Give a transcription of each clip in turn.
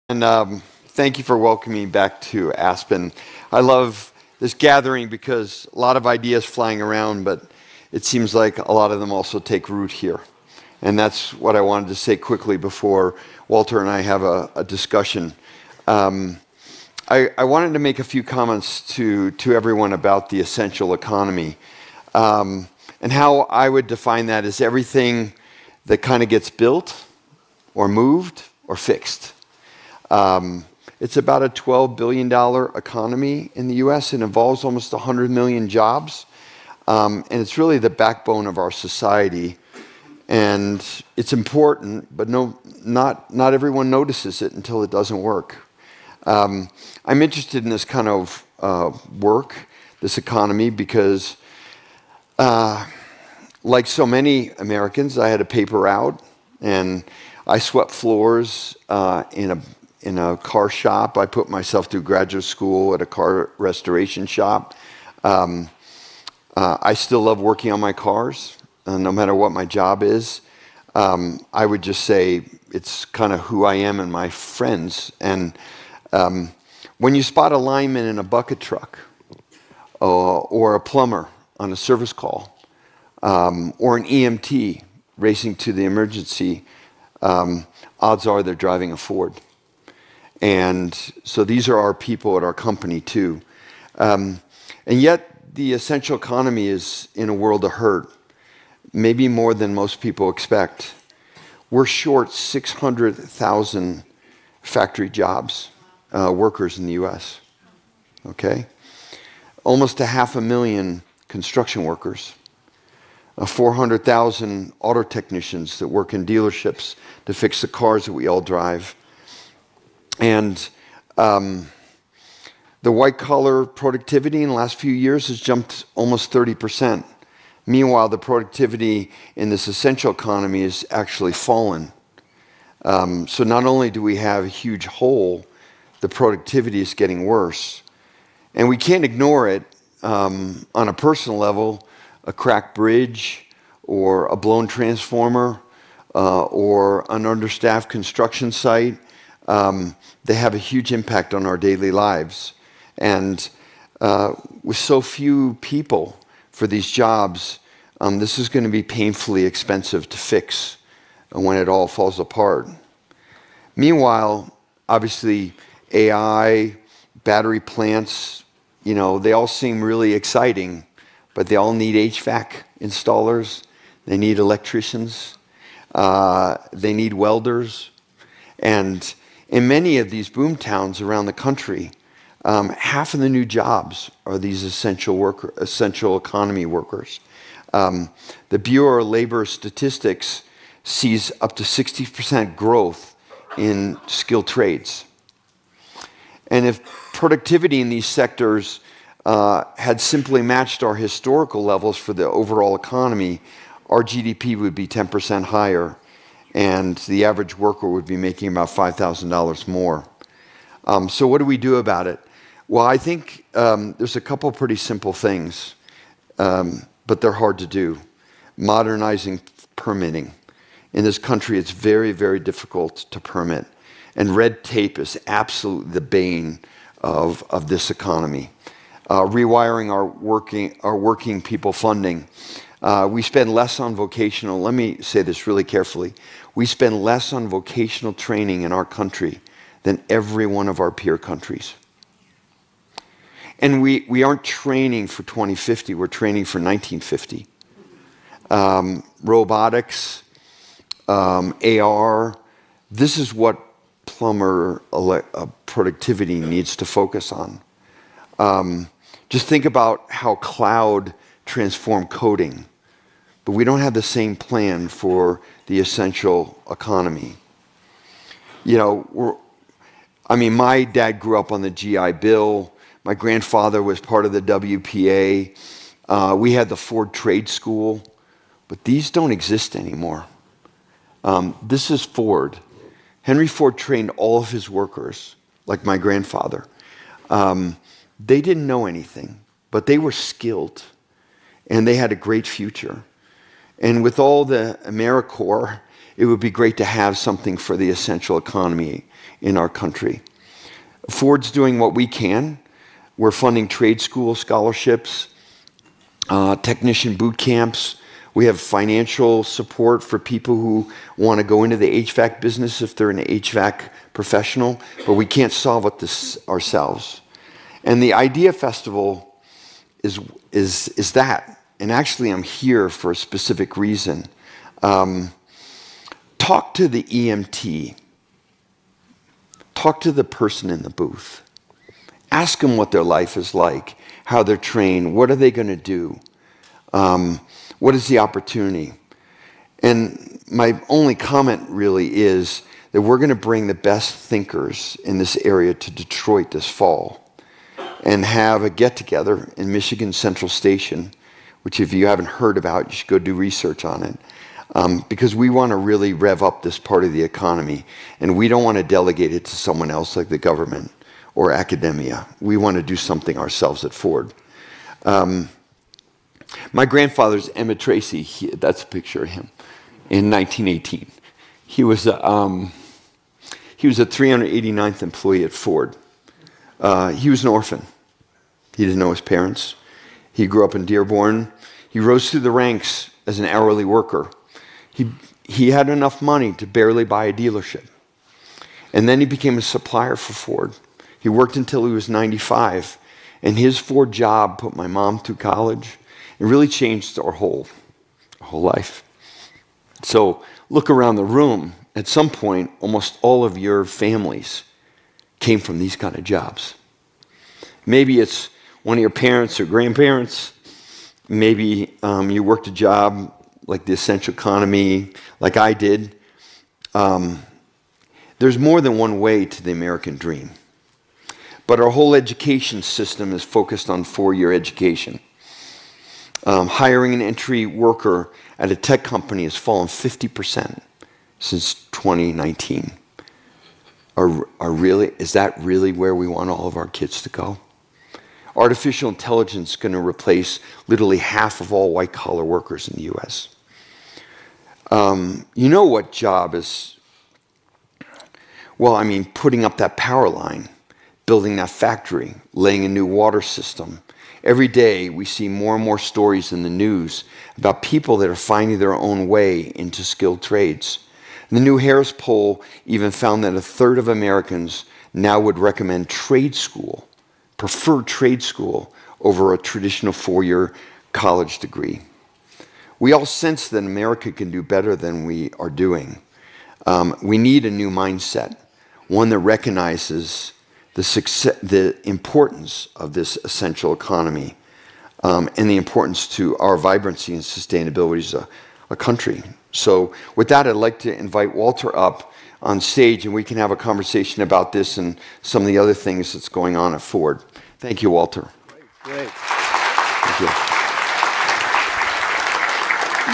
And thank you for welcoming me back to Aspen. I love this gathering because a lot of ideas flying around, but it seems like a lot of them also take root here. And that's what I wanted to say quickly before Walter and I have a discussion. I wanted to make a few comments to everyone about the essential economy. And how I would define that is everything that kind of gets built or moved or fixed. It's about a $12 billion economy in the U.S. It involves almost 100 million jobs. And it's really the backbone of our society. And it's important, but not everyone notices it until it doesn't work. I'm interested in this kind of work, this economy, because like so many Americans, I had a paper route, and I swept floors in a car shop. I put myself through graduate school at a car restoration shop. I still love working on my cars, no matter what my job is. I would just say it's kind of who I am and my friends. And when you spot a lineman in a bucket truck, or a plumber on a service call, or an EMT racing to the emergency, odds are they're driving a Ford. And so these are our people at our company too. And yet the essential economy is in a world of hurt, maybe more than most people expect. We're short 600,000 factory jobs, workers in the US, okay? Almost 500,000 construction workers. 400,000 auto technicians that work in dealerships to fix the cars that we all drive. And the white-collar productivity in the last few years has jumped almost 30%. Meanwhile, the productivity in this essential economy has actually fallen. So not only do we have a huge hole, the productivity is getting worse. And we can't ignore it on a personal level. A cracked bridge, or a blown transformer, or an understaffed construction site, they have a huge impact on our daily lives. And with so few people for these jobs, this is going to be painfully expensive to fix when it all falls apart. Meanwhile, obviously, AI, battery plants, they all seem really exciting. But they all need HVAC installers, they need electricians, they need welders. And in many of these boom towns around the country, half of the new jobs are these essential economy workers. The Bureau of Labor Statistics sees up to 60% growth in skilled trades. And if productivity in these sectors had simply matched our historical levels for the overall economy, our GDP would be 10% higher, and the average worker would be making about $5,000 more. So what do we do about it? Well, I think there's a couple pretty simple things, but they're hard to do. Modernizing permitting. In this country, it's very, very difficult to permit, and red tape is absolutely the bane of this economy. Rewiring our working people funding. We spend less on vocational, let me say this really carefully, we spend less on vocational training in our country than every one of our peer countries. And we aren't training for 2050, we're training for 1950. Robotics, AR, this is what plumber productivity needs to focus on. Just think about how cloud transformed coding, but we don't have the same plan for the essential economy. My dad grew up on the GI Bill. My grandfather was part of the WPA. We had the Ford Trade School, but these don't exist anymore. This is Ford. Henry Ford trained all of his workers, like my grandfather. They didn't know anything, but they were skilled, and they had a great future. And with all the AmeriCorps it would be great to have something for the essential economy in our country. Ford's doing what we can. We're funding trade school scholarships, technician boot camps. We have financial support for people who want to go into the HVAC business if they're an HVAC professional, but we can't solve it ourselves. And the Idea Festival is that. And actually, I'm here for a specific reason. Talk to the EMT. Talk to the person in the booth. Ask them what their life is like, how they're trained, what are they going to do, what is the opportunity. And my only comment really is that we're going to bring the best thinkers in this area to Detroit this fall and have a get-together in Michigan Central Station, which if you haven't heard about, you should go do research on it. Because we want to really rev up this part of the economy, and we don't want to delegate it to someone else like the government or academia. We want to do something ourselves at Ford. My grandfather's Emmett Tracy. That's a picture of him in 1918. He was a 389th employee at Ford. He was an orphan. He didn't know his parents. He grew up in Dearborn. He rose through the ranks as an hourly worker. He had enough money to barely buy a dealership. And then he became a supplier for Ford. He worked until he was 95. And his Ford job put my mom through college. It really changed our whole life. So look around the room. At some point, almost all of your families came from these kind of jobs. Maybe it's one of your parents or grandparents. Maybe you worked a job like the essential economy, like I did. There's more than one way to the American dream. But our whole education system is focused on four-year education. Hiring an entry worker at a tech company has fallen 50% since 2019. Is that really where we want all of our kids to go? Artificial intelligence is going to replace literally half of all white-collar workers in the U.S. You know what job is? Well, I mean, putting up that power line, building that factory, laying a new water system. Every day we see more and more stories in the news about people that are finding their own way into skilled trades. The new Harris poll even found that a third of Americans now would recommend trade school, prefer trade school over a traditional four-year college degree. We all sense that America can do better than we are doing. We need a new mindset, one that recognizes the importance of this essential economy and the importance to our vibrancy and sustainability as a country. So with that, I'd like to invite Walter up on stage, and we can have a conversation about this and some of the other things that's going on at Ford. Thank you, Walter. Great. Thank you.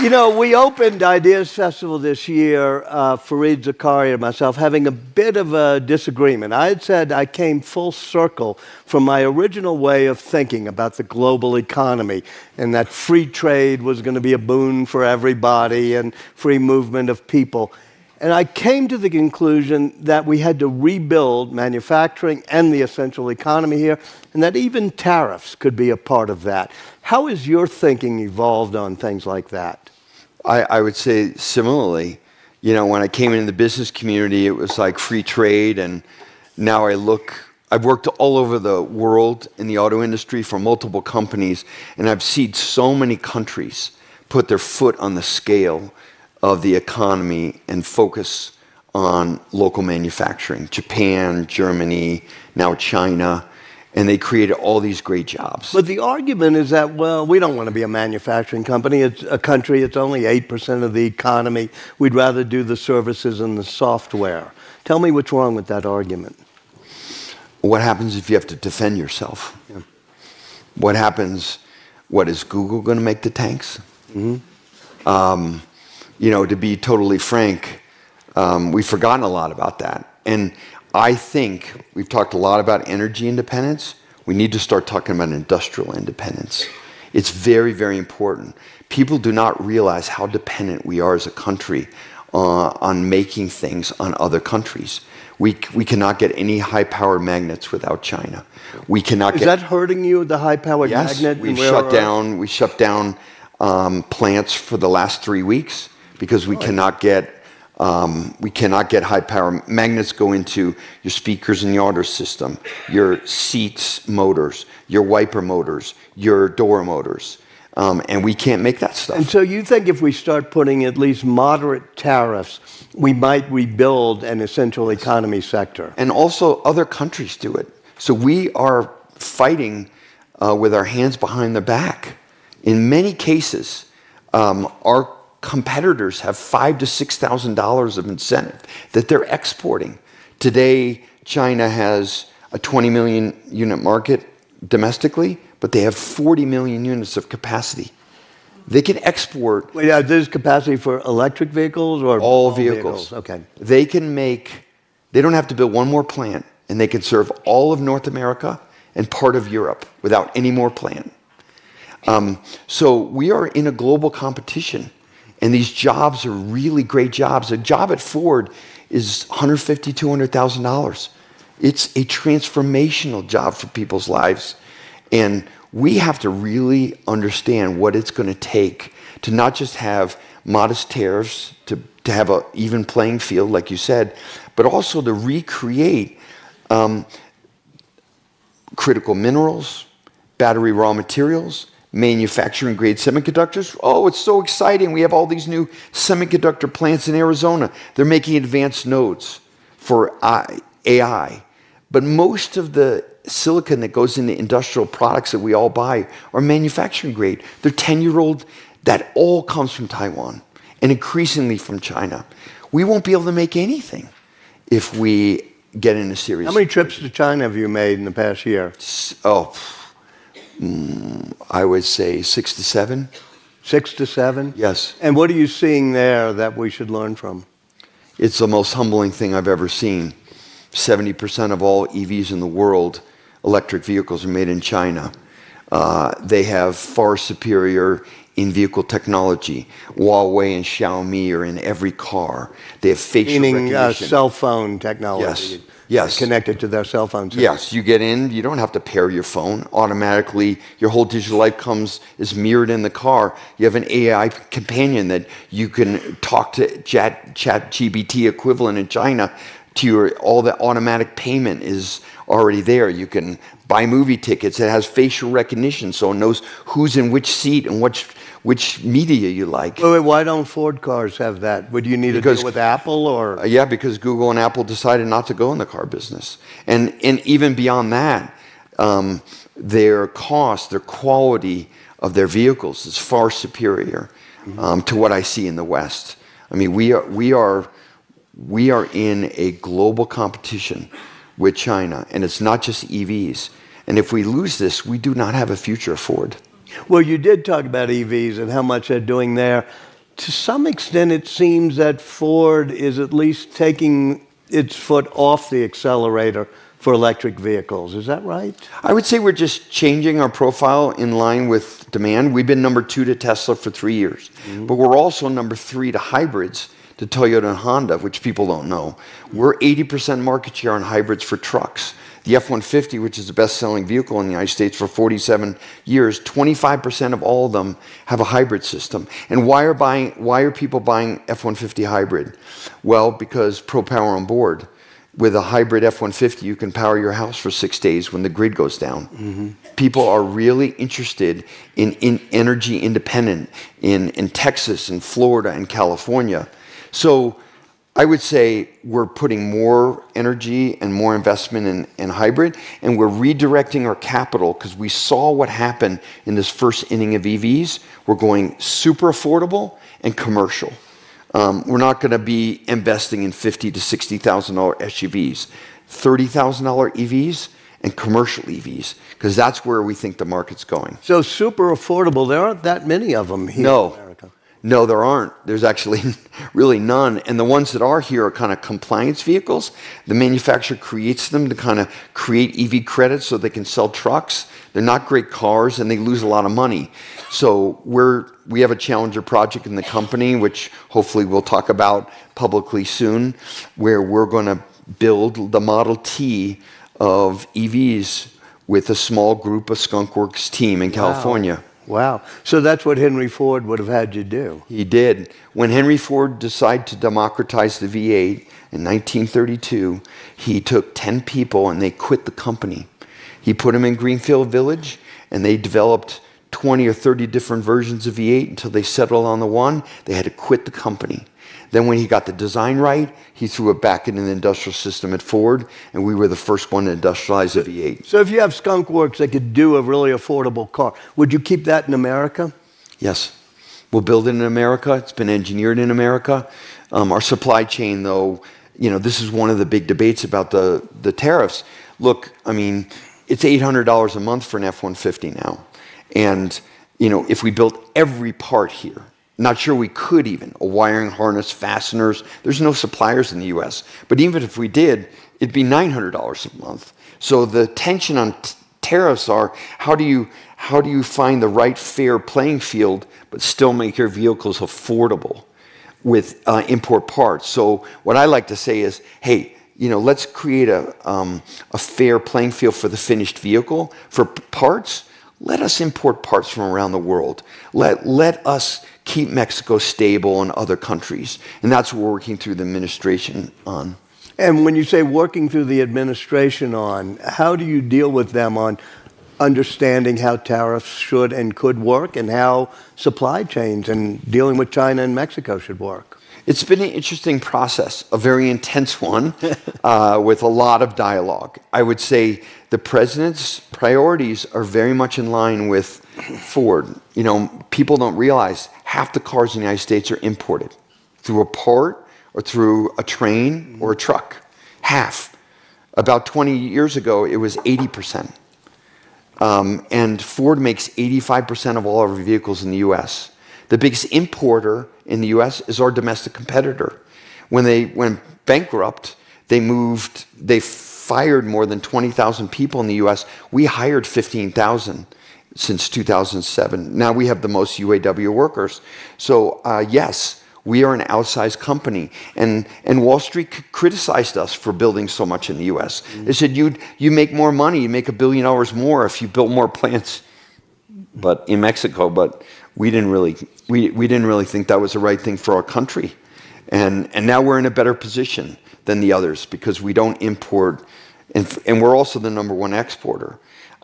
You know, we opened Ideas Festival this year, Fareed Zakaria and myself, having a bit of a disagreement. I had said I came full circle from my original way of thinking about the global economy and that free trade was going to be a boon for everybody and free movement of people. And I came to the conclusion that we had to rebuild manufacturing and the essential economy here, and that even tariffs could be a part of that. How has your thinking evolved on things like that? I would say similarly. You know, when I came into the business community, it was like free trade, and now I've worked all over the world in the auto industry for multiple companies, and I've seen so many countries put their foot on the scale of the economy and focus on local manufacturing. Japan, Germany, now China, and they created all these great jobs. But the argument is that, well, we don't want to be a manufacturing company. It's a country, it's only 8% of the economy. We'd rather do the services and the software. Tell me what's wrong with that argument. What happens if you have to defend yourself? Yeah. What happens, is Google going to make the tanks? Mm-hmm. You know, to be totally frank, we've forgotten a lot about that. And I think we've talked a lot about energy independence. We need to start talking about industrial independence. It's very, very important. People do not realize how dependent we are as a country on making things on other countries. We cannot get any high-powered magnets without China. We cannot Is that hurting you, the high-powered magnet? Yes, we shut down plants for the last 3 weeks because we cannot get high-power magnets. Go into your speakers in the audio system, your seats motors, your wiper motors, your door motors. And we can't make that stuff. And so you think if we start putting at least moderate tariffs, we might rebuild an essential economy sector? And also other countries do it. So we are fighting with our hands behind the back. In many cases, our competitors have $5,000 to $6,000 of incentive that they're exporting. Today, China has a 20 million unit market domestically, but they have 40 million units of capacity. They can export. Wait, this is capacity for electric vehicles or all vehicles? Okay. They don't have to build one more plant, and they can serve all of North America and part of Europe without any more plant. So we are in a global competition, and these jobs are really great jobs. A job at Ford is $150,000, $200,000. It's a transformational job for people's lives. And we have to really understand what it's going to take to not just have modest tariffs, to have an even playing field, like you said, but also to recreate critical minerals, battery raw materials, manufacturing grade semiconductors. Oh, it's so exciting. We have all these new semiconductor plants in Arizona. They're making advanced nodes for AI. But most of the silicon that goes into industrial products that we all buy are manufacturing grade. They're 10-year-old. That all comes from Taiwan and increasingly from China. We won't be able to make anything if we get in a serious. How many trips to China have you made in the past year? I would say 6 to 7. 6 to 7? Yes. And what are you seeing there that we should learn from? It's the most humbling thing I've ever seen. 70% of all EVs in the world, electric vehicles, are made in China. They have far superior in-vehicle technology. Huawei and Xiaomi are in every car. They have facial recognition. Cell phone technology. Yes. Connected to their cell phone system. Yes, you get in, you don't have to pair your phone. Automatically, your whole digital life is mirrored in the car. You have an AI companion that you can talk to, ChatGPT equivalent in China, all the automatic payment is already there. You can buy movie tickets. It has facial recognition, so it knows who's in which seat and which media you like. Wait, why don't Ford cars have that? Would you need to deal with Apple or? Yeah, because Google and Apple decided not to go in the car business. And even beyond that, their cost, their quality of their vehicles is far superior to what I see in the West. I mean, we are in a global competition with China, and it's not just EVs. And if we lose this, we do not have a future at Ford. Well, you did talk about EVs and how much they're doing there. To some extent, it seems that Ford is at least taking its foot off the accelerator for electric vehicles. Is that right? I would say we're just changing our profile in line with demand. We've been number 2 to Tesla for 3 years, but we're also number 3 to hybrids, to Toyota and Honda, which people don't know. We're 80% market share on hybrids for trucks. The F-150, which is the best-selling vehicle in the United States for 47 years, 25% of all of them have a hybrid system. And why are people buying F-150 hybrid? Well, because ProPower on board. With a hybrid F-150, you can power your house for 6 days when the grid goes down. People are really interested in energy independent in Texas and Florida and California. So I would say we're putting more energy and more investment in hybrid, and we're redirecting our capital because we saw what happened in this first inning of EVs. We're going super affordable and commercial. We're not going to be investing in $50,000 to $60,000 SUVs, $30,000 EVs, and commercial EVs, because that's where we think the market's going. So super affordable. There aren't that many of them here in America. No, there aren't. There's actually really none. And the ones that are here are kind of compliance vehicles. The manufacturer creates them to kind of create EV credits so they can sell trucks. They're not great cars, and they lose a lot of money. So we have a Challenger project in the company, which hopefully we'll talk about publicly soon, where we're going to build the Model T of EVs with a small group of Skunk Works team in California. Wow. So that's what Henry Ford would have had you do. He did. When Henry Ford decided to democratize the V8 in 1932, he took 10 people and they quit the company. He put them in Greenfield Village, and they developed 20 or 30 different versions of V8 until they settled on the one. They had to quit the company. Then when he got the design right, he threw it back into the industrial system at Ford, and we were the first one to industrialize a V8. So if you have Skunk Works that could do a really affordable car, would you keep that in America? Yes. We'll build it in America. It's been engineered in America. Our supply chain, though, this is one of the big debates about the tariffs. Look, I mean, it's $800 a month for an F-150 now. And, if we built every part here, not sure we could even, a wiring harness, fasteners, there's no suppliers in the US. But even if we did, it'd be $900 a month. So the tension on tariffs are, how do you find the right fair playing field but still make your vehicles affordable with import parts? So what I like to say is, hey, let's create a fair playing field for the finished vehicle. For parts, let us import parts from around the world. Let us keep Mexico stable and other countries. And that's what we're working through the administration on. And when you say working through the administration on, how do you deal with them on understanding how tariffs should and could work and how supply chains and dealing with China and Mexico should work? It's been an interesting process, a very intense one, with a lot of dialogue. I would say the president's priorities are very much in line with Ford. People don't realize half the cars in the United States are imported through a port or through a train or a truck. Half. About 20 years ago, it was 80%. And Ford makes 85% of all our vehicles in the U.S. The biggest importer in the U.S. is our domestic competitor. When they went bankrupt, they fired more than 20,000 people in the U.S. We hired 15,000 since 2007. Now we have the most UAW workers. So yes, we are an outsized company. And Wall Street criticized us for building so much in the U.S. They said, you make more money, you make $1 billion more if you build more plants but in Mexico, but we didn't really think that was the right thing for our country. And now we're in a better position than the others because we don't import, and we're also the #1 exporter.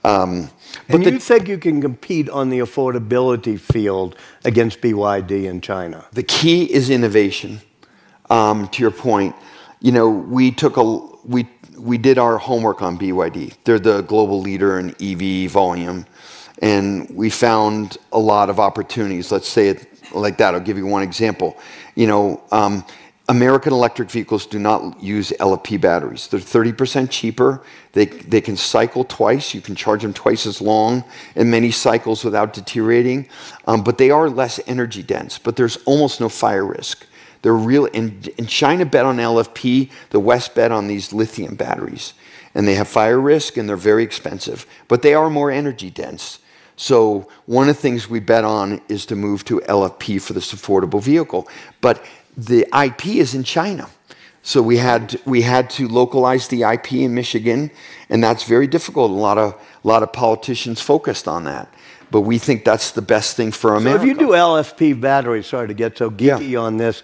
And you think you can compete on the affordability field against BYD in China? The key is innovation. To your point, we did our homework on BYD. They're the global leader in EV volume. And we found a lot of opportunities. Let's say it like that. I'll give you one example. American electric vehicles do not use LFP batteries. They're 30% cheaper. They can cycle twice. You can charge them twice as long in many cycles without deteriorating. But they are less energy dense. But there's almost no fire risk. They're real. And China bet on LFP. The West bet on these lithium batteries. And they have fire risk, and they're very expensive. But they are more energy dense. So one of the things we bet on is to move to LFP for this affordable vehicle. But the IP is in China. So we had to localize the IP in Michigan, and that's very difficult. A lot of politicians focused on that. But we think that's the best thing for America. So if you do LFP batteries, sorry to get so geeky on this,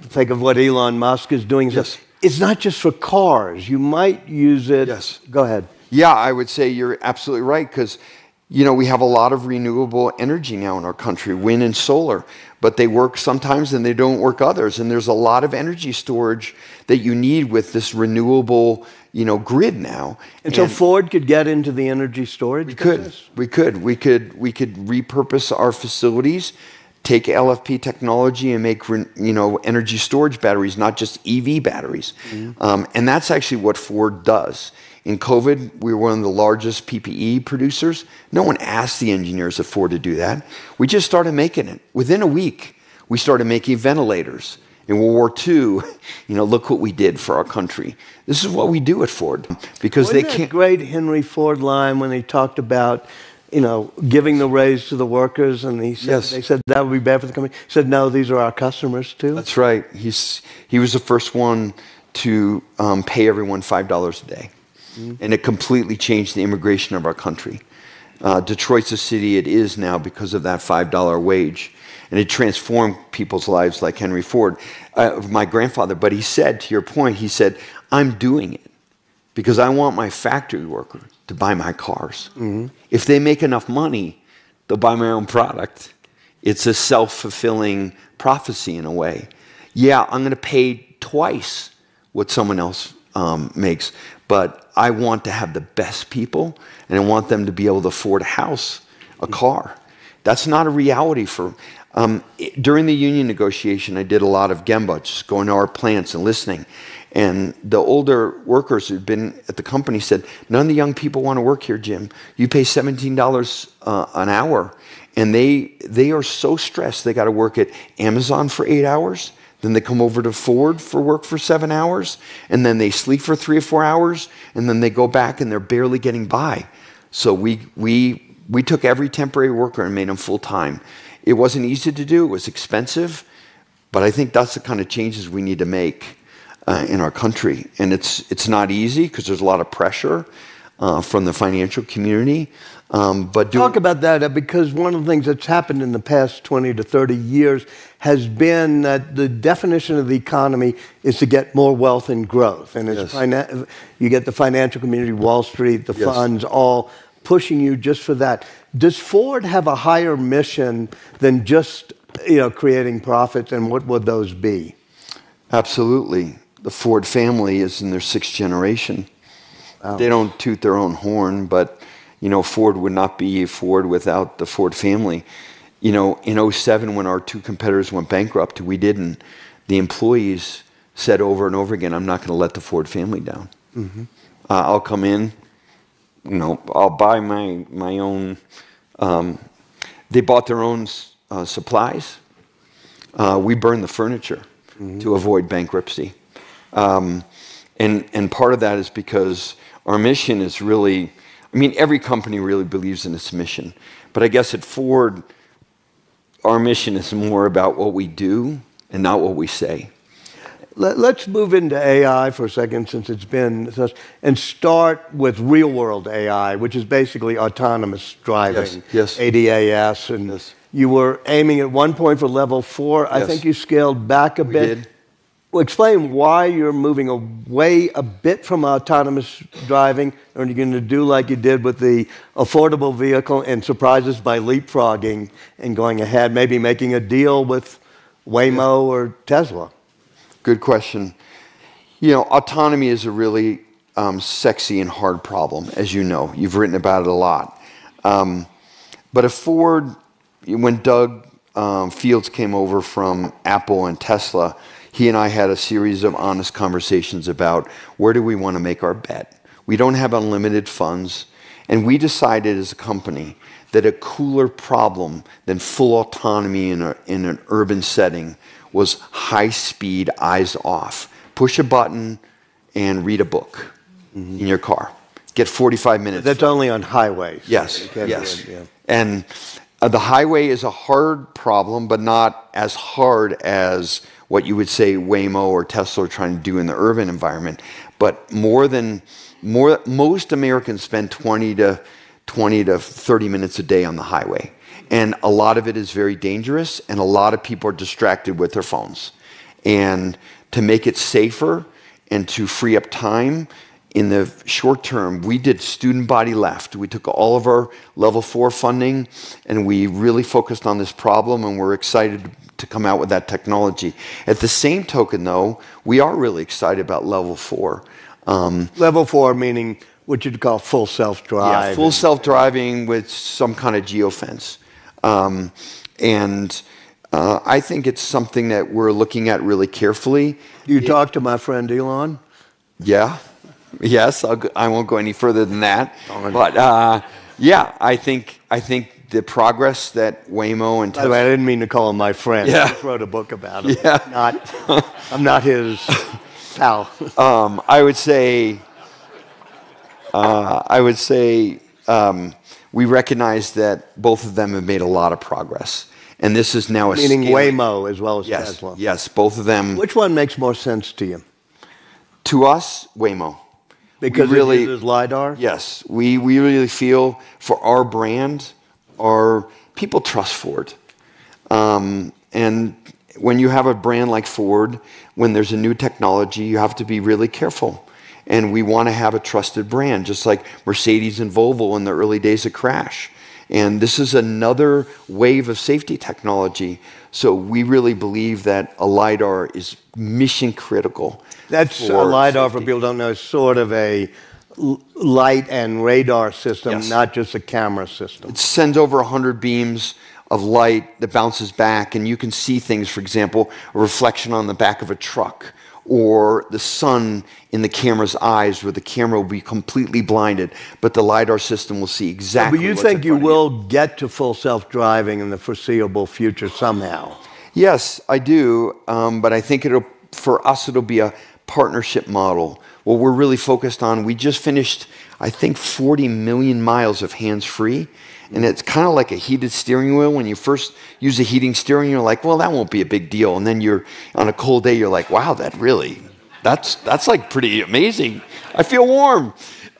think of what Elon Musk is doing. Yes. It's not just for cars. You might use it. Yes. Go ahead. Yeah, I would say you're absolutely right because we have a lot of renewable energy now in our country, wind and solar, but they work sometimes and they don't work others. And there's a lot of energy storage that you need with this renewable, grid now. And so Ford could get into the energy storage business? We could repurpose our facilities, take LFP technology and make energy storage batteries, not just EV batteries. Mm-hmm. And that's actually what Ford does. In COVID, we were one of the largest PPE producers. No one asked the engineers at Ford to do that. We just started making it. Within a week, we started making ventilators. In World War II, look what we did for our country. This is what we do at Ford because Wasn't they can't. That great Henry Ford line when he talked about, giving the raise to the workers, and he said, Yes. They said that would be bad for the company. He said, no, these are our customers too. That's right. He was the first one to pay everyone $5 a day, and it completely changed the immigration of our country. Detroit's a city it is now because of that $5 wage. And it transformed people's lives like Henry Ford, my grandfather. But he said, to your point, he said, I'm doing it because I want my factory worker to buy my cars. If they make enough money, they'll buy my own product. It's a self-fulfilling prophecy in a way. Yeah, I'm going to pay twice what someone else makes, but I want to have the best people, and I want them to be able to afford a house, a car. That's not a reality for... during the union negotiation, I did a lot of gemba, just going to our plants and listening. And the older workers who'd been at the company said, none of the young people want to work here, Jim. You pay $17 an hour. And they are so stressed. They got to work at Amazon for 8 hours. Then they come over to Ford for work for 7 hours. And then they sleep for 3 or 4 hours. And then they go back and they're barely getting by. So we took every temporary worker and made them full-time. It wasn't easy to do. It was expensive. But I think that's the kind of changes we need to make in our country. And it's not easy because there's a lot of pressure from the financial community. Talk about that, because one of the things that's happened in the past 20 to 30 years has been that the definition of the economy is to get more wealth and growth. And it's you get the financial community, Wall Street, the funds, all pushing you just for that. Does Ford have a higher mission than just creating profits, and what would those be? Absolutely. The Ford family is in their 6th generation. Wow. They don't toot their own horn, but Ford would not be Ford without the Ford family. In 2007, when our 2 competitors went bankrupt, we didn't. The employees said over and over again, I'm not going to let the Ford family down. I'll come in. I'll buy my own. They bought their own supplies. We burned the furniture to avoid bankruptcy. And part of that is because our mission is really, every company really believes in its mission. But I guess at Ford, our mission is more about what we do and not what we say. Let's move into AI for a second, since it's been such, and start with real-world AI, which is basically autonomous driving, ADAS. And you were aiming at one point for level 4. I think you scaled back a bit. Did. Well, explain why you're moving away a bit from autonomous driving, or are you going to do like you did with the affordable vehicle and surprise us by leapfrogging and going ahead, maybe making a deal with Waymo or Tesla? Good question. Autonomy is a really sexy and hard problem, as you know. You've written about it a lot. But at Ford, when Doug Fields came over from Apple and Tesla, he and I had a series of honest conversations about where do we want to make our bet. We don't have unlimited funds, and we decided as a company that a cooler problem than full autonomy in an urban setting was high-speed, eyes off. Push a button and read a book in your car. Get 45 minutes. That's only on highways. Yes, yes. And the highway is a hard problem, but not as hard as what you would say Waymo or Tesla are trying to do in the urban environment. But most Americans spend 20 to 30 minutes a day on the highway. And a lot of it is very dangerous, and a lot of people are distracted with their phones. And to make it safer and to free up time in the short term, we did student body left. We took all of our level 4 funding, and we really focused on this problem, and we're excited to come out with that technology. At the same token, though, we are really excited about level 4. Level 4 meaning what you'd call full self-drive. Yeah, full self-driving with some kind of geofence. I think it's something that we're looking at really carefully. You talk to my friend Elon? Yeah. Yes, I won't go any further than that. But yeah, I think the progress that Waymo and By the way, I didn't mean to call him my friend. Yeah. I just wrote a book about him. Yeah. I'm not his pal. I would say we recognize that both of them have made a lot of progress. And this is now a Meaning scaling. Waymo as well as Yes, Tesla. yes, both of them. Which one makes more sense to you? To us, Waymo. Because We really- it uses LiDAR? Yes, we really feel for our brand, our people trust Ford. And when you have a brand like Ford, when there's a new technology, you have to be really careful. And we want to have a trusted brand, just like Mercedes and Volvo in the early days of Crash. And this is another wave of safety technology. So we really believe that a LiDAR is mission critical. That's a for LiDAR, for safety. people who don't know, is sort of a light and radar system, Yes. not just a camera system. It sends over 100 beams of light that bounces back, and you can see things, for example, a reflection on the back of a truck, or the sun in the camera's eyes, where the camera will be completely blinded, but the LiDAR system will see exactly But you what's think in you front of will get to full self-driving in the foreseeable future somehow? Yes, I do, but I think for us it'll be a partnership model. What we're really focused on, we just finished, I think, 40 million miles of hands-free, and it's kind of like a heated steering wheel. When you first use a heating steering, you're like, well, that won't be a big deal, and then you're on a cold day, you're like, wow, that's like pretty amazing. I feel warm.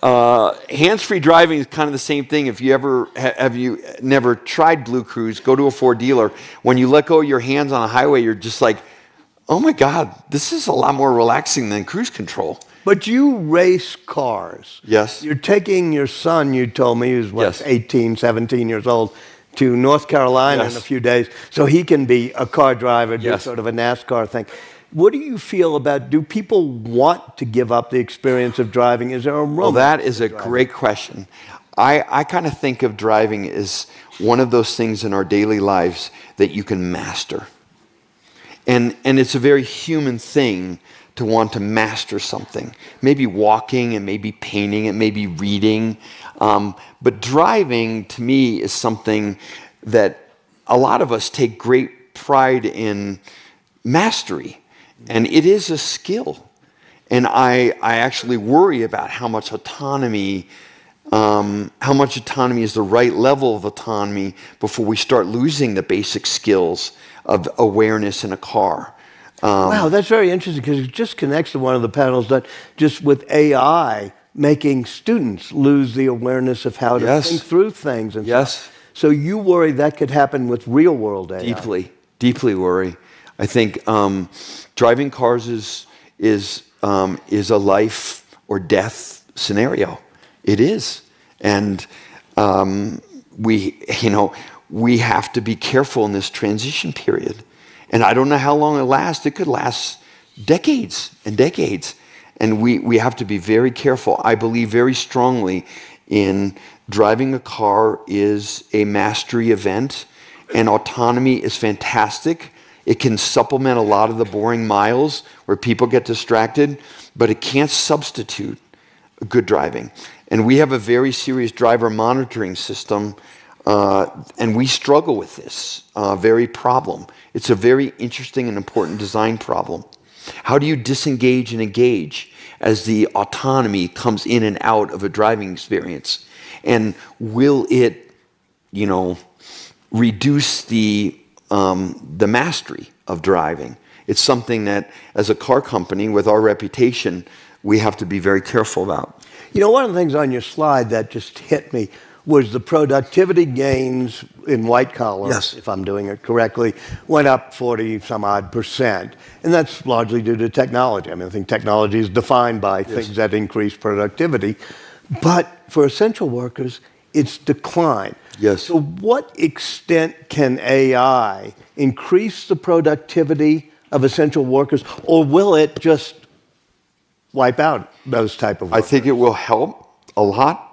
Hands-free driving is kind of the same thing. If you ever have you never tried Blue Cruise, go to a Ford dealer. When you let go of your hands on a highway, you're just like, oh my God, this is a lot more relaxing than cruise control. But you race cars. Yes. You're taking your son, you told me, who's what, Yes. 18, 17 years old, to North Carolina Yes. in a few days, so he can be a car driver, do Yes. sort of a NASCAR thing. What do you feel about, do people want to give up the experience of driving? Is there a romance? Well, that is a great question. I kind of think of driving as one of those things in our daily lives that you can master. And it's a very human thing to want to master something. Maybe walking, and maybe painting, and maybe reading. But driving, to me, is something that a lot of us take great pride in mastery. And it is a skill. And I actually worry about how much autonomy is the right level of autonomy before we start losing the basic skills of awareness in a car. Wow, that's very interesting, because it just connects to one of the panels that just with AI making students lose the awareness of how to Yes. think through things. And Yes. stuff. So you worry that could happen with real-world AI? Deeply worry. I think driving cars is a life or death scenario. It is, and we have to be careful in this transition period. And I don't know how long it lasts. It could last decades and decades, and we have to be very careful. I believe very strongly in driving a car is a mastery event, and autonomy is fantastic. It can supplement a lot of the boring miles where people get distracted, but it can't substitute good driving. And we have a very serious driver monitoring system, and we struggle with this very problem. It's a very interesting and important design problem. How do you disengage and engage as the autonomy comes in and out of a driving experience? And will it, reduce the mastery of driving? It's something that, as a car company with our reputation, we have to be very careful about. One of the things on your slide that just hit me was the productivity gains in white collar, Yes. if I'm doing it correctly, went up 40-some-odd%. And that's largely due to technology. I think technology is defined by things that increase productivity. But for essential workers, it's declined. Yes. So what extent can AI increase the productivity of essential workers, or will it just wipe out those type of workers? I think it will help a lot.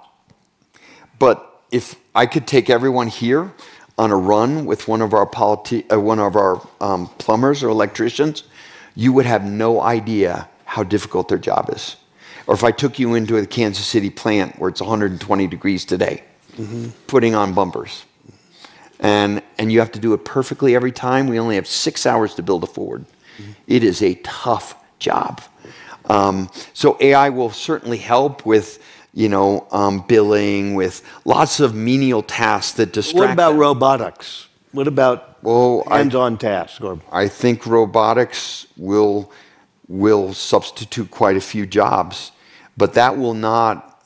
But if I could take everyone here on a run with one of our plumbers or electricians, you would have no idea how difficult their job is. Or if I took you into a Kansas City plant where it's 120 degrees today, putting on bumpers. And you have to do it perfectly every time. We only have 6 hours to build a Ford. It is a tough job. So AI will certainly help with, billing, with lots of menial tasks that distract. What about them. robotics? What about hands-on tasks? I think robotics will substitute quite a few jobs, but that will not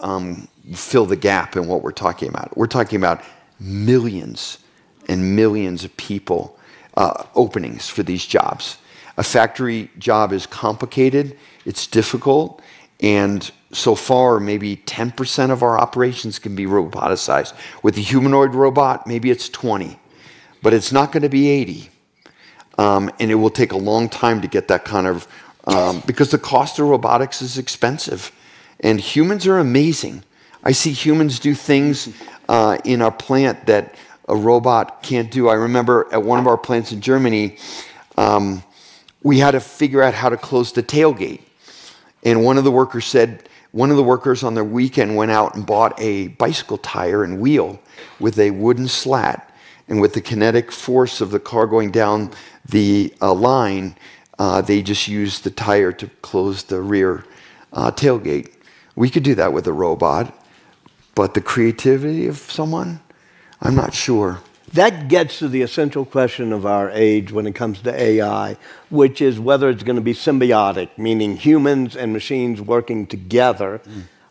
fill the gap in what we're talking about. We're talking about millions and millions of people, openings for these jobs. A factory job is complicated, it's difficult, and so far maybe 10% of our operations can be roboticized. With a humanoid robot, maybe it's 20, but it's not going to be 80. And it will take a long time to get that kind of, because the cost of robotics is expensive. And humans are amazing. I see humans do things in our plant that a robot can't do. I remember at one of our plants in Germany, we had to figure out how to close the tailgate. And one of the workers on their weekend went out and bought a bicycle tire and wheel with a wooden slat. And with the kinetic force of the car going down the line, they just used the tire to close the rear tailgate. We could do that with a robot, but the creativity of someone, I'm not sure. That gets to the essential question of our age when it comes to AI, which is whether it's going to be symbiotic, meaning humans and machines working together.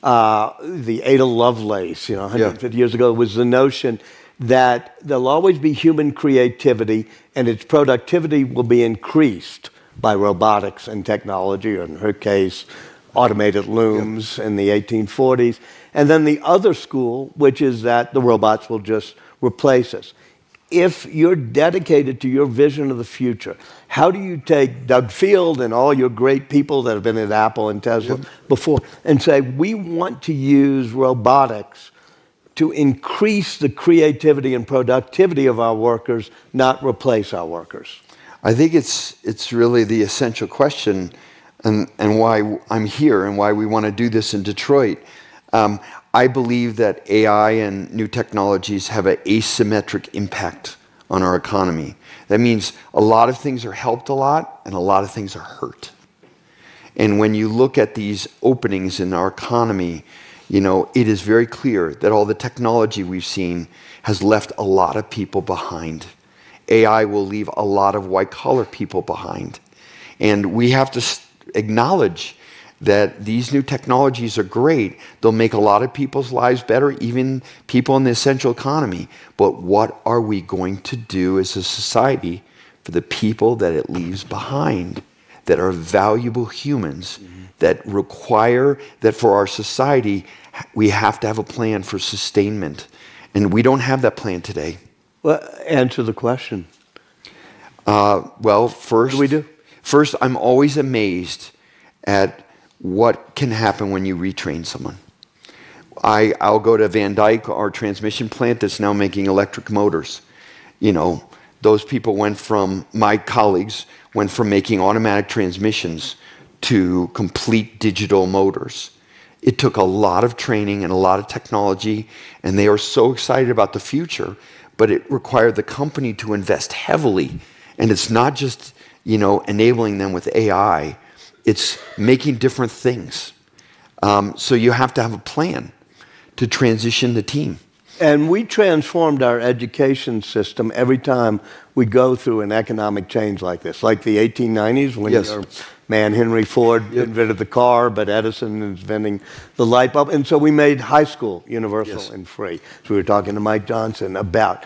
The Ada Lovelace, 150 years ago, was the notion that there'll always be human creativity and its productivity will be increased by robotics and technology, or in her case, automated looms in the 1840s. And then the other school, which is that the robots will just replace us. If you're dedicated to your vision of the future, how do you take Doug Field and all your great people that have been at Apple and Tesla before and say, we want to use robotics to increase the creativity and productivity of our workers, not replace our workers? I think it's really the essential question and why I'm here and why we want to do this in Detroit. I believe that AI and new technologies have an asymmetric impact on our economy. That means a lot of things are helped a lot and a lot of things are hurt. And when you look at these openings in our economy, it is very clear that all the technology we've seen has left a lot of people behind. AI will leave a lot of white-collar people behind. And we have to acknowledge that these new technologies are great. They'll make a lot of people's lives better, even people in the essential economy. But what are we going to do as a society for the people that it leaves behind, that are valuable humans, that require that for our society, we have to have a plan for sustainment. And we don't have that plan today. Well, answer the question. Well, first, what do we do? First, I'm always amazed at what can happen when you retrain someone. I'll go to Van Dyke, our transmission plant that's now making electric motors. Those people my colleagues went from making automatic transmissions to complete digital motors. It took a lot of training and a lot of technology, and they are so excited about the future, but it required the company to invest heavily. And it's not just, enabling them with AI. It's making different things. So you have to have a plan to transition the team. And we transformed our education system every time we go through an economic change like this, like the 1890s when your man Henry Ford invented the car, but Edison is inventing the light bulb. And so we made high school universal and free. So we were talking to Mike Johnson about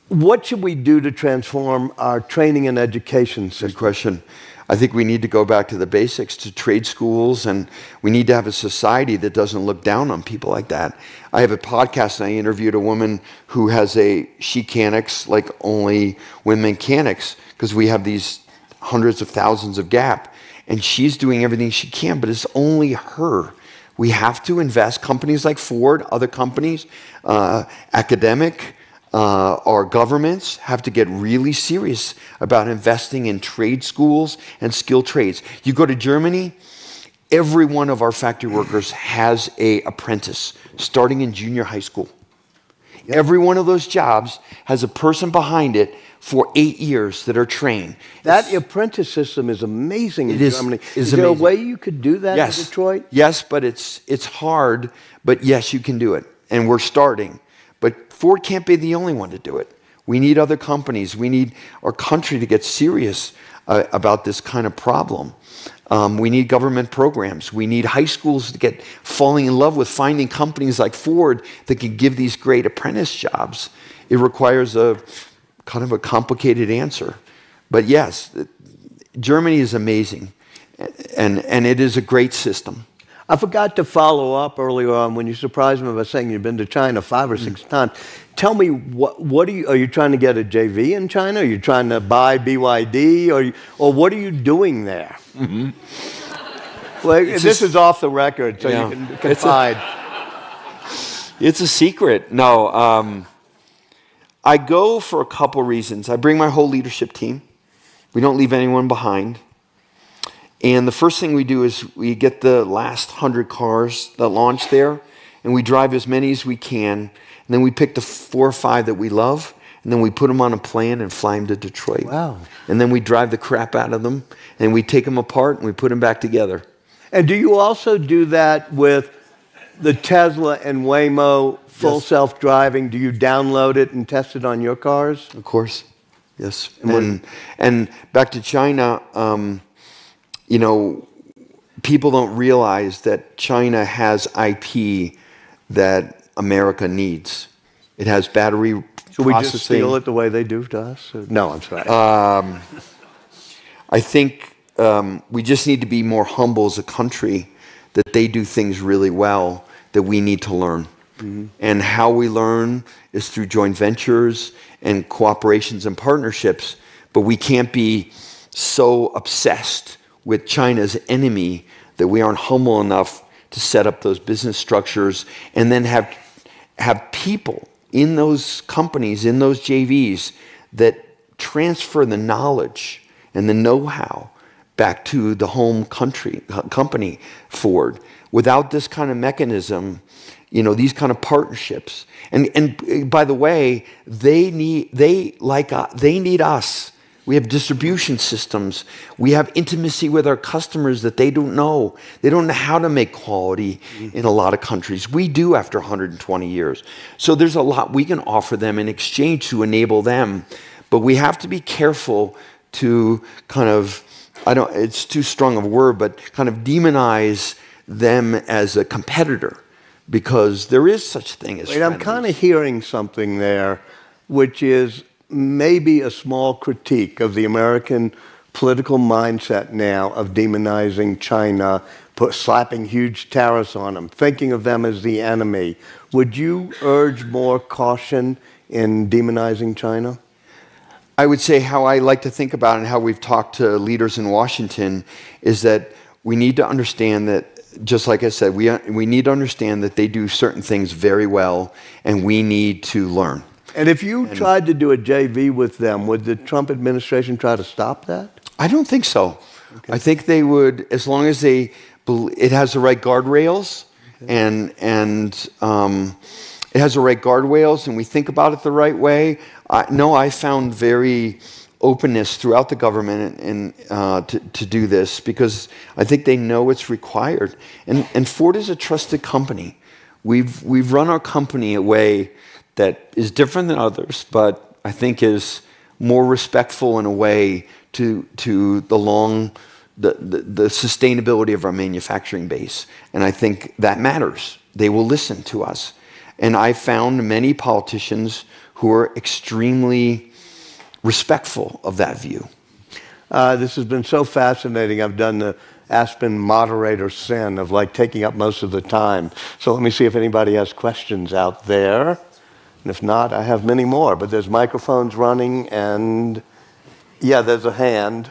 what should we do to transform our training and education system? Good question. I think we need to go back to the basics, to trade schools, and we need to have a society that doesn't look down on people like that. I have a podcast, and I interviewed a woman who has she canics like only women canics, because we have these hundreds of thousands of gap, and she's doing everything she can, but it's only her. We have to invest. Companies like Ford, other companies, academic, our governments have to get really serious about investing in trade schools and skilled trades. You go to Germany, every one of our factory workers has an apprentice starting in junior high school. Yep. Every one of those jobs has a person behind it for 8 years that are trained. That apprentice system is amazing in Germany. Is there amazing. A way you could do that in Detroit? Yes, but it's hard, but yes, you can do it. And we're starting. But Ford can't be the only one to do it. We need other companies. We need our country to get serious about this kind of problem. We need government programs. We need high schools to get falling in love with finding companies like Ford that can give these great apprentice jobs. It requires a kind of a complicated answer. But yes, Germany is amazing, and it is a great system. I forgot to follow up earlier on when you surprised me by saying you've been to China 5 or 6 times. Tell me, what are you trying to get a JV in China? Are you trying to buy BYD? Or what are you doing there? Mm-hmm. Well, this is off the record, so you can confide. It's a secret. No, I go for a couple reasons. I bring my whole leadership team. We don't leave anyone behind. And the first thing we do is we get the last 100 cars that launch there, and we drive as many as we can. And then we pick the 4 or 5 that we love, and then we put them on a plane and fly them to Detroit. Wow. And then we drive the crap out of them, and we take them apart, and we put them back together. And do you also do that with the Tesla and Waymo full self-driving? Do you download it and test it on your cars? Of course, yes. And back to China, you know, people don't realize that China has IP that America needs. It has battery processing. Should we just steal it the way they do to us? No, I'm sorry. I think we just need to be more humble as a country that they do things really well that we need to learn. Mm-hmm. And how we learn is through joint ventures and cooperations and partnerships, but we can't be so obsessed with China's enemy that we aren't humble enough to set up those business structures and then have people in those companies, in those JVs, that transfer the knowledge and the know-how back to the home company, Ford. Without this kind of mechanism, you know, these kind of partnerships, and by the way, they need us. We have distribution systems. We have intimacy with our customers that they don't know. They don't know how to make quality in a lot of countries. We do after 120 years. So there's a lot we can offer them in exchange to enable them. But we have to be careful to kind of, it's too strong of a word, but kind of demonize them as a competitor, because there is such a thing as I'm kind of hearing something there, which is maybe a small critique of the American political mindset now of demonizing China, slapping huge tariffs on them, thinking of them as the enemy. Would you urge more caution in demonizing China? I would say how I like to think about it and how we've talked to leaders in Washington is that we need to understand that, just like I said, we need to understand that they do certain things very well, and we need to learn. And if you tried to do a JV with them, would the Trump administration try to stop that? I don't think so. Okay. I think they would, as long as it has the right guardrails, and it has the right guardrails, and we think about it the right way. I found very openness throughout the government and to do this, because I think they know it's required. And Ford is a trusted company. We've run our company a way that is different than others, but I think is more respectful in a way to the sustainability of our manufacturing base. And I think that matters. They will listen to us. And I found many politicians who are extremely respectful of that view. This has been so fascinating. I've done the Aspen moderator sin of taking up most of the time. So let me see if anybody has questions out there. And if not, I have many more. But there's microphones running, and yeah, there's a hand.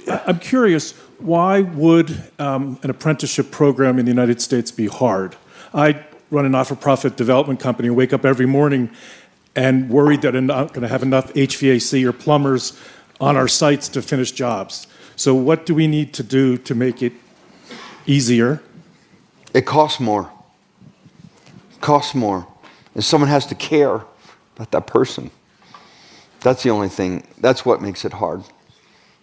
I'm curious, why would an apprenticeship program in the United States be hard? I run a not-for-profit development company and wake up every morning and worried that I'm not going to have enough HVAC or plumbers on our sites to finish jobs. So what do we need to do to make it easier? It costs more. It costs more. And someone has to care about that person. That's the only thing. That's what makes it hard.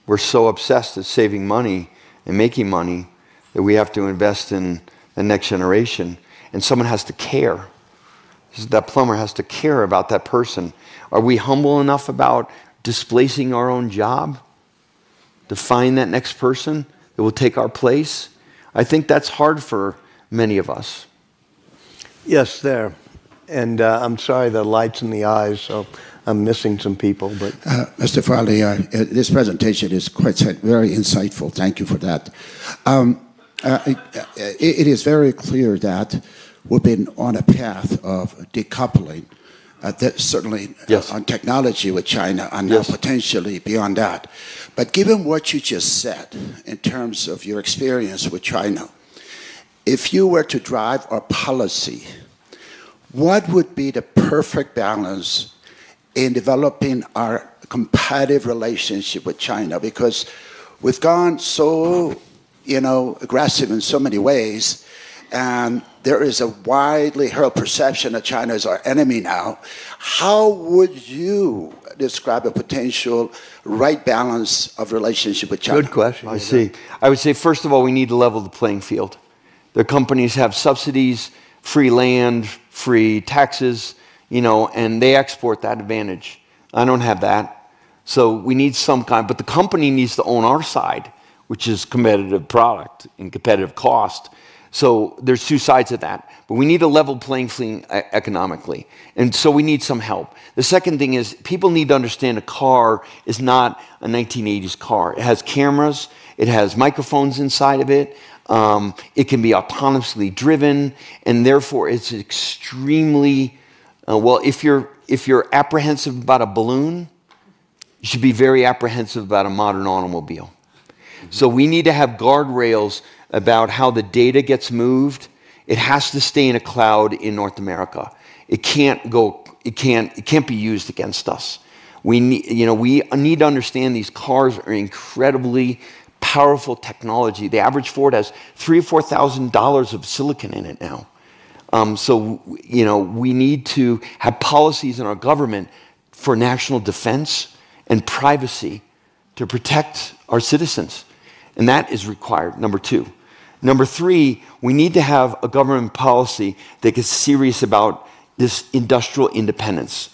We're so obsessed with saving money and making money that we have to invest in the next generation. And someone has to care. That plumber has to care about that person. Are we humble enough about displacing our own job to find that next person that will take our place? I think that's hard for many of us. Yes, there. And I'm sorry, the light's in the eyes, so I'm missing some people. But Mr. Farley, this presentation is very insightful. Thank you for that. It is very clear that we've been on a path of decoupling, certainly yes. On technology with China, and yes. now potentially beyond that. But given what you just said in terms of your experience with China, if you were to drive our policy, what would be the perfect balance in developing our competitive relationship with China? Because we've gone so, aggressive in so many ways, and there is a widely held perception that China is our enemy now. How would you describe a potential right balance of relationship with China? Good question. I see. I would say, first of all, we need to level the playing field. The companies have subsidies, free land, free taxes, and they export that advantage. I don't have that. So we need some kind, but the company needs to own our side, which is competitive product and competitive cost. So there's two sides of that. But we need a level playing field economically. And so we need some help. The second thing is people need to understand a car is not a 1980s car. It has cameras. It has microphones inside of it. It can be autonomously driven. And therefore, it's extremely, if you're apprehensive about a balloon, you should be very apprehensive about a modern automobile. So we need to have guardrails about how the data gets moved. It has to stay in a cloud in North America. It can't be used against us. We need to understand these cars are incredibly powerful technology. The average Ford has $3,000 or $4,000 of silicon in it now. So we need to have policies in our government for national defense and privacy to protect our citizens. And that is required, number two. Number three, we need to have a government policy that gets serious about this industrial independence.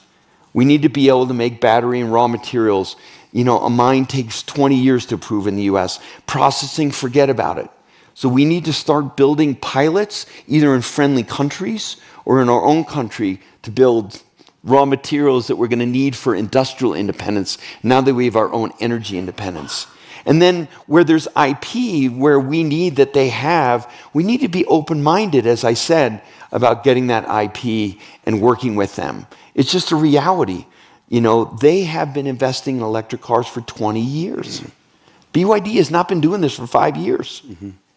We need to be able to make battery and raw materials. A mine takes 20 years to approve in the US. Processing, forget about it. So we need to start building pilots, either in friendly countries or in our own country, to build raw materials that we're going to need for industrial independence now that we have our own energy independence. And then where there's IP, where we need that they have, we need to be open-minded, as I said, about getting that IP and working with them. It's just a reality. They have been investing in electric cars for 20 years. BYD has not been doing this for 5 years.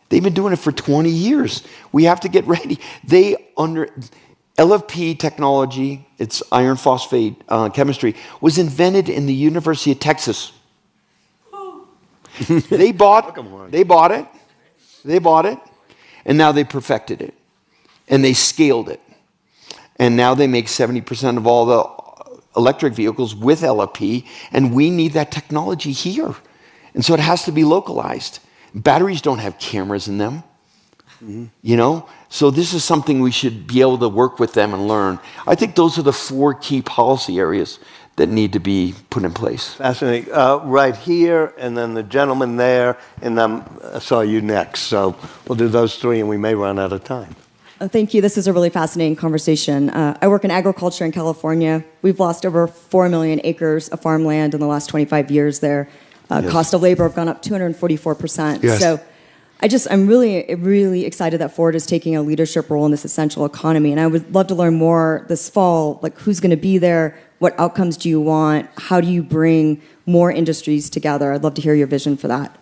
They've been doing it for 20 years. We have to get ready. LFP technology, it's iron phosphate chemistry, was invented in the University of Texas. They bought it, and now they perfected it, and they scaled it. And now they make 70% of all the electric vehicles with LFP, and we need that technology here. And so it has to be localized. Batteries don't have cameras in them, So this is something we should be able to work with them and learn. I think those are the 4 key policy areas that need to be put in place. Fascinating. Right here, and then the gentleman there, and then I saw you next. So we'll do those 3, and we may run out of time. Thank you. This is a really fascinating conversation. I work in agriculture in California. We've lost over 4 million acres of farmland in the last 25 years there. Yes. Cost of labor have gone up 244%. Yes. So I'm really excited that Ford is taking a leadership role in this essential economy. And I would love to learn more this fall, like who's going to be there, what outcomes do you want, how do you bring more industries together? I'd love to hear your vision for that.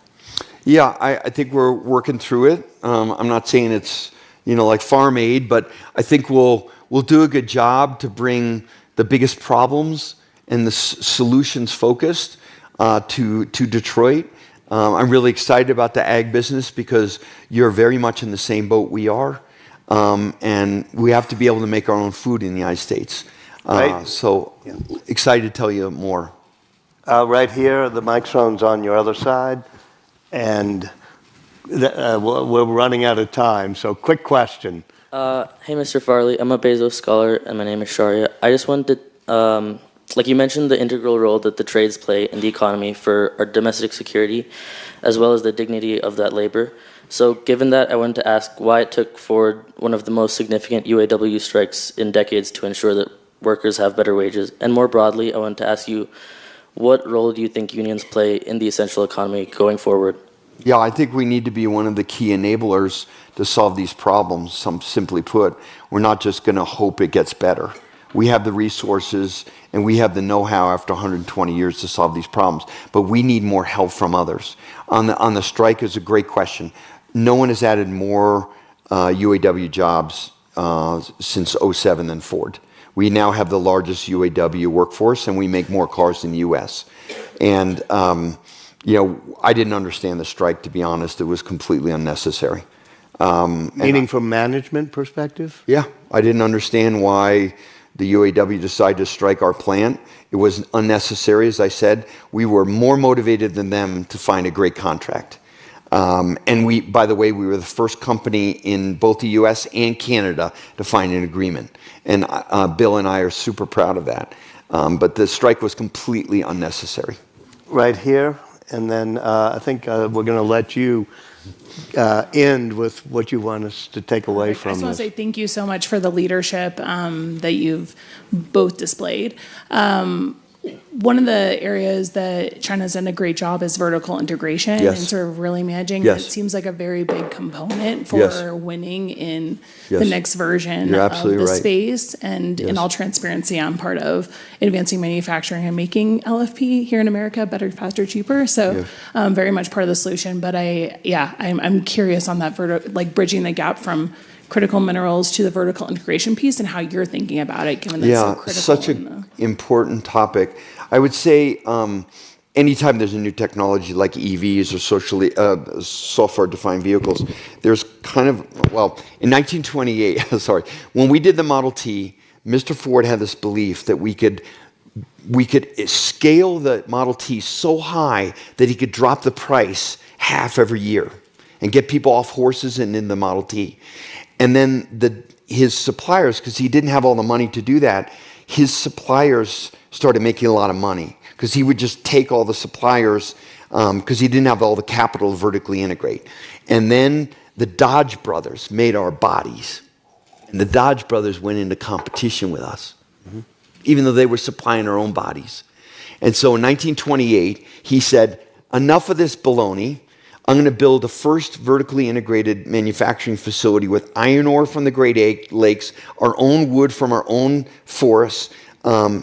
Yeah, I think we're working through it. I'm not saying it's like Farm Aid, but I think we'll do a good job to bring the biggest problems and the solutions focused to Detroit. I'm really excited about the ag business because you're very much in the same boat we are. And we have to be able to make our own food in the United States. Right. So excited to tell you more. Right here, the microphone's on your other side. And we're running out of time, so quick question. Hey, Mr. Farley, I'm a Bezos scholar, and my name is Sharia. I just wanted to, like you mentioned, the integral role that the trades play in the economy for our domestic security, as well as the dignity of that labor. So given that, I wanted to ask why it took Ford one of the most significant UAW strikes in decades to ensure that workers have better wages. And more broadly, I wanted to ask you, what role do you think unions play in the essential economy going forward? Yeah, I think we need to be one of the key enablers to solve these problems. Simply put, we're not just going to hope it gets better. We have the resources and we have the know-how after 120 years to solve these problems, but we need more help from others. On the strike is a great question. No one has added more UAW jobs since '07 than Ford. We now have the largest UAW workforce, and we make more cars in the U.S. And you know, I didn't understand the strike, to be honest. It was completely unnecessary. Meaning from management perspective? Yeah, I didn't understand why the UAW decided to strike our plant. It was unnecessary, as I said. We were more motivated than them to find a great contract. And we, by the way, we were the first company in both the US and Canada to find an agreement. And Bill and I are super proud of that. But the strike was completely unnecessary. Right here, and then I think we're going to let you end with what you want us to take away from this. I just want to say thank you so much for the leadership that you've both displayed. One of the areas that China's done a great job is vertical integration and sort of really managing. It seems like a very big component for winning in the next version of the space. And in all transparency, I'm part of advancing manufacturing and making LFP here in America better, faster, cheaper. So very much part of the solution. But I'm curious on that like bridging the gap from critical minerals to the vertical integration piece and how you're thinking about it, given that it's so critical. Such an important topic. I would say anytime there's a new technology like EVs or software-defined vehicles, there's kind of, well, in 1928, sorry, when we did the Model T, Mr. Ford had this belief that we could scale the Model T so high that he could drop the price half every year and get people off horses and in the Model T. And then his suppliers, because he didn't have all the money to do that, his suppliers started making a lot of money because he would just take all the suppliers because he didn't have all the capital to vertically integrate. And then the Dodge brothers made our bodies. And the Dodge brothers went into competition with us, even though they were supplying their own bodies. And so in 1928, he said, enough of this baloney. I'm going to build the first vertically integrated manufacturing facility with iron ore from the Great Lakes, our own wood from our own forests,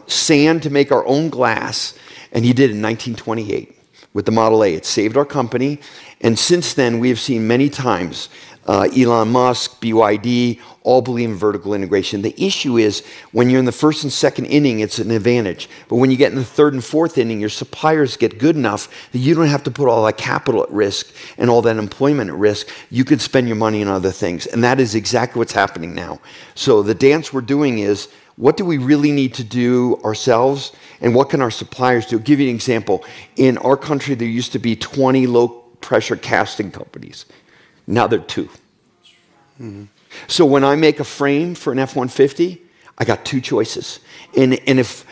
sand to make our own glass. And he did it in 1928 with the Model A. It saved our company. And since then, we have seen many times Elon Musk, BYD, all believe in vertical integration. The issue is when you're in the first and second inning, it's an advantage. But when you get in the third and fourth inning, your suppliers get good enough that you don't have to put all that capital at risk and all that employment at risk. You could spend your money on other things. And that is exactly what's happening now. So the dance we're doing is, what do we really need to do ourselves? And what can our suppliers do? I'll give you an example. In our country, there used to be 20 low-pressure casting companies. Now there are 2. So when I make a frame for an F-150, I got 2 choices. And if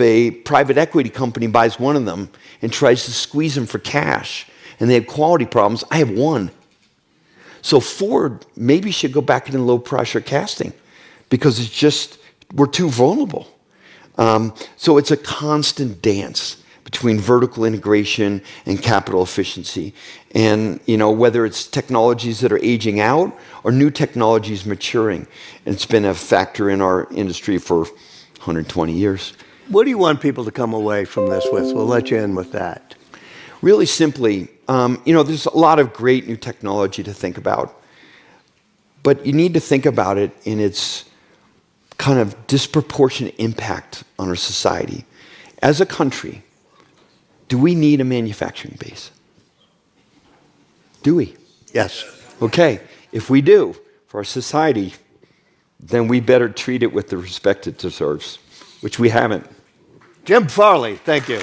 a private equity company buys one of them and tries to squeeze them for cash, and they have quality problems, I have 1. So Ford maybe should go back into low-pressure casting because it's just, we're too vulnerable. So it's a constant dance between vertical integration and capital efficiency. And you know, whether it's technologies that are aging out or new technologies maturing. And it's been a factor in our industry for 120 years. What do you want people to come away from this with? We'll let you in with that. Really simply, you know, there's a lot of great new technology to think about. But you need to think about it in its kind of disproportionate impact on our society. As a country, do we need a manufacturing base? Do we? Yes. Okay, if we do, for our society, then we better treat it with the respect it deserves, which we haven't. Jim Farley, thank you.